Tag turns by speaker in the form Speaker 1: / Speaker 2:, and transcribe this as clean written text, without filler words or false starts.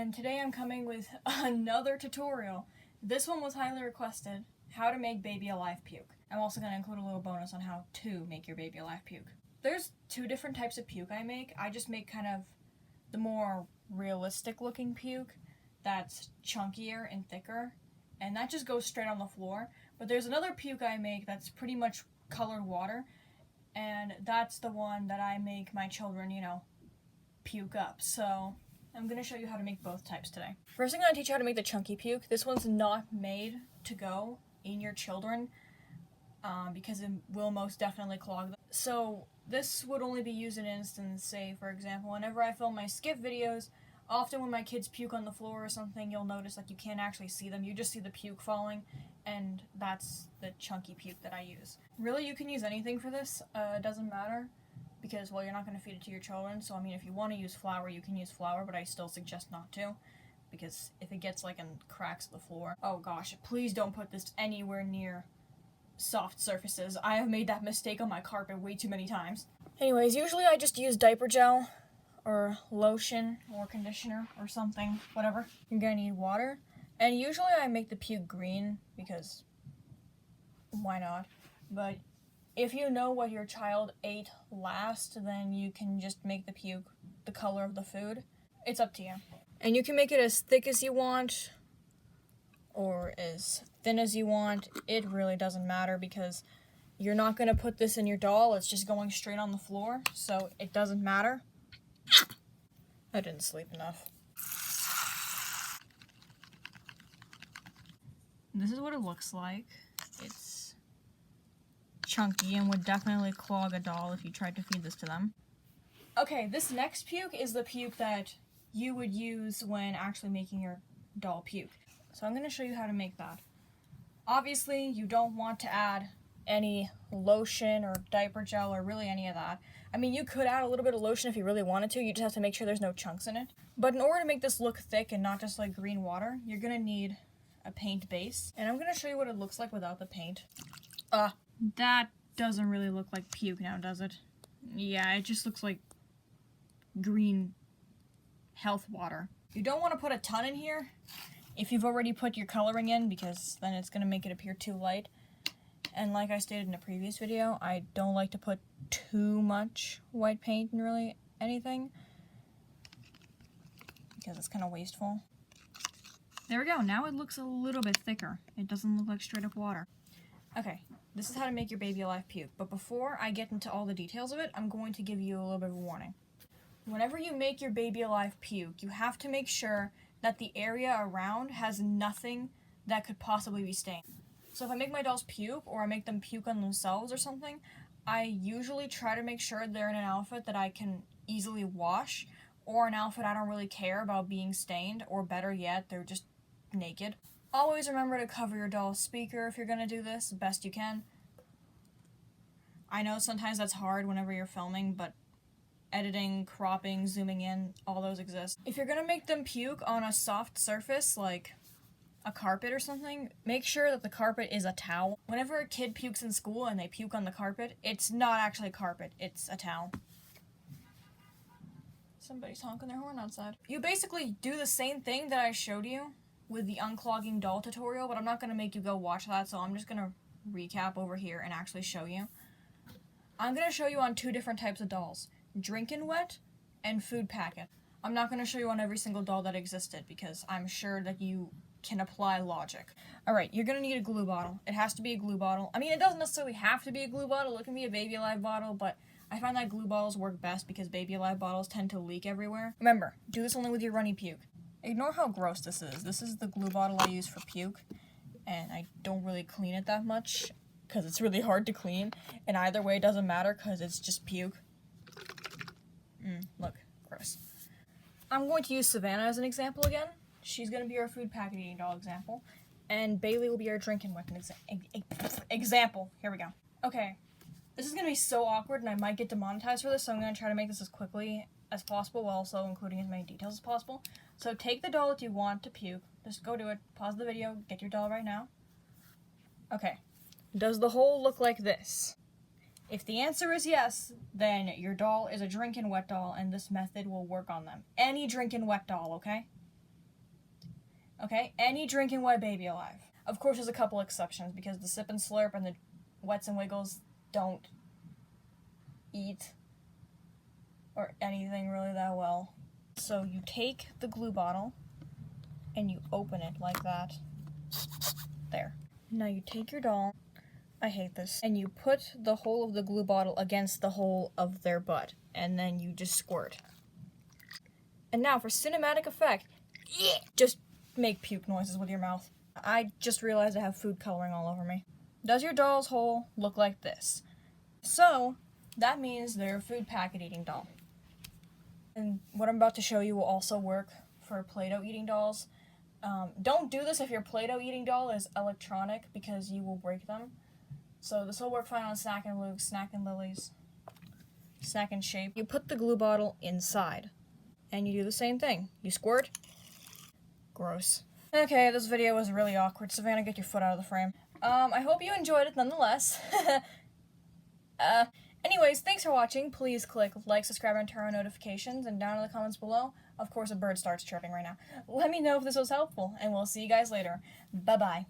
Speaker 1: and today I'm coming with another tutorial. This one was highly requested, how to make baby alive puke. I'm also going to include a little bonus on how to make your baby alive puke. There's two different types of puke I make. I just make kind of the more realistic looking puke that's chunkier and thicker, and that just goes straight on the floor. But there's another puke I make that's pretty much colored water, and that's the one that I make my children, puke up. So I'm going to show you how to make both types today. First, I'm going to teach you how to make the chunky puke. This one's not made to go in your children because it will most definitely clog them. So this would only be used in an instance, say, for example, whenever I film my skip videos, often when my kids puke on the floor or something, you'll notice like you can't actually see them. You just see the puke falling, and that's the chunky puke that I use. Really, you can use anything for this. It doesn't matter. Because, well, you're not going to feed it to your children, so, if you want to use flour, you can use flour, but I still suggest not to, because if it gets, in cracks of the floor, oh gosh, please don't put this anywhere near soft surfaces. I have made that mistake on my carpet way too many times. Anyways, usually I just use diaper gel, or lotion, or conditioner, or something, whatever. You're going to need water, and usually I make the puke green, because why not, but if you know what your child ate last, then you can just make the puke the color of the food. It's up to you. And you can make it as thick as you want, or as thin as you want. It really doesn't matter because you're not going to put this in your doll. It's just going straight on the floor, so it doesn't matter. I didn't sleep enough. This is what it looks like. It's chunky and would definitely clog a doll if you tried to feed this to them. Okay, this next puke is the puke that you would use when actually making your doll puke. So I'm going to show you how to make that. Obviously, you don't want to add any lotion or diaper gel or really any of that. You could add a little bit of lotion if you really wanted to. You just have to make sure there's no chunks in it. But in order to make this look thick and not just like green water, you're going to need a paint base. And I'm going to show you what it looks like without the paint. That doesn't really look like puke now, does it? Yeah, it just looks like green health water. You don't want to put a ton in here if you've already put your coloring in, because then it's going to make it appear too light. And like I stated in a previous video, I don't like to put too much white paint in really anything, because it's kind of wasteful. There we go. Now it looks a little bit thicker. It doesn't look like straight up water. Okay, this is how to make your baby alive puke, but before I get into all the details of it, I'm going to give you a little bit of a warning. Whenever you make your baby alive puke, you have to make sure that the area around has nothing that could possibly be stained. So if I make my dolls puke, or I make them puke on themselves or something, I usually try to make sure they're in an outfit that I can easily wash, or an outfit I don't really care about being stained, or better yet, they're just naked. Always remember to cover your doll's speaker if you're going to do this, best you can. I know sometimes that's hard whenever you're filming, but editing, cropping, zooming in, all those exist. If you're going to make them puke on a soft surface, like a carpet or something, make sure that the carpet is a towel. Whenever a kid pukes in school and they puke on the carpet, it's not actually a carpet, it's a towel. Somebody's honking their horn outside. You basically do the same thing that I showed you with the unclogging doll tutorial, but I'm not going to make you go watch that, so I'm just going to recap over here and actually show you. I'm going to show you on two different types of dolls, Drinkin' Wet and Food Packet. I'm not going to show you on every single doll that existed, because I'm sure that you can apply logic. Alright, you're going to need a glue bottle. It has to be a glue bottle. It doesn't necessarily have to be a glue bottle. It can be a Baby Alive bottle, but I find that glue bottles work best because Baby Alive bottles tend to leak everywhere. Remember, do this only with your runny puke. Ignore how gross this is. This is the glue bottle I use for puke, and I don't really clean it that much because it's really hard to clean, and either way it doesn't matter because it's just puke. Look, gross. I'm going to use Savannah as an example again. She's going to be our food packet eating doll example, and Bailey will be our drinking weapon example. Here we go. Okay, this is going to be so awkward, and I might get demonetized for this, so I'm going to try to make this as quickly as possible while also including as many details as possible. So take the doll that you want to puke. Just go do it. Pause the video. Get your doll right now. Okay. Does the hole look like this? If the answer is yes, then your doll is a Drinkin' Wet doll, and this method will work on them. Any Drinkin' Wet doll, okay? Okay? Any drinking wet baby alive. Of course, there's a couple exceptions, because the sip and slurp and the wets and wiggles don't eat or anything really that well. So you take the glue bottle and you open it like that. There. Now you take your doll, I hate this, and you put the whole of the glue bottle against the hole of their butt, and then you just squirt. And now for cinematic effect, just make puke noises with your mouth. I just realized I have food coloring all over me. Does your doll's hole look like this? So, that means they're a food packet eating doll. And what I'm about to show you will also work for Play-Doh eating dolls. Don't do this if your Play-Doh eating doll is electronic, because you will break them. So this will work fine on Snack and Luke, Snack and Lily's, Snack and Shape. You put the glue bottle inside, and you do the same thing. You squirt. Gross. Okay, this video was really awkward. Savannah, get your foot out of the frame. I hope you enjoyed it nonetheless. Anyways, thanks for watching. Please click like, subscribe, and turn on notifications. And down in the comments below, of course, a bird starts chirping right now. Let me know if this was helpful, and we'll see you guys later. Bye-bye.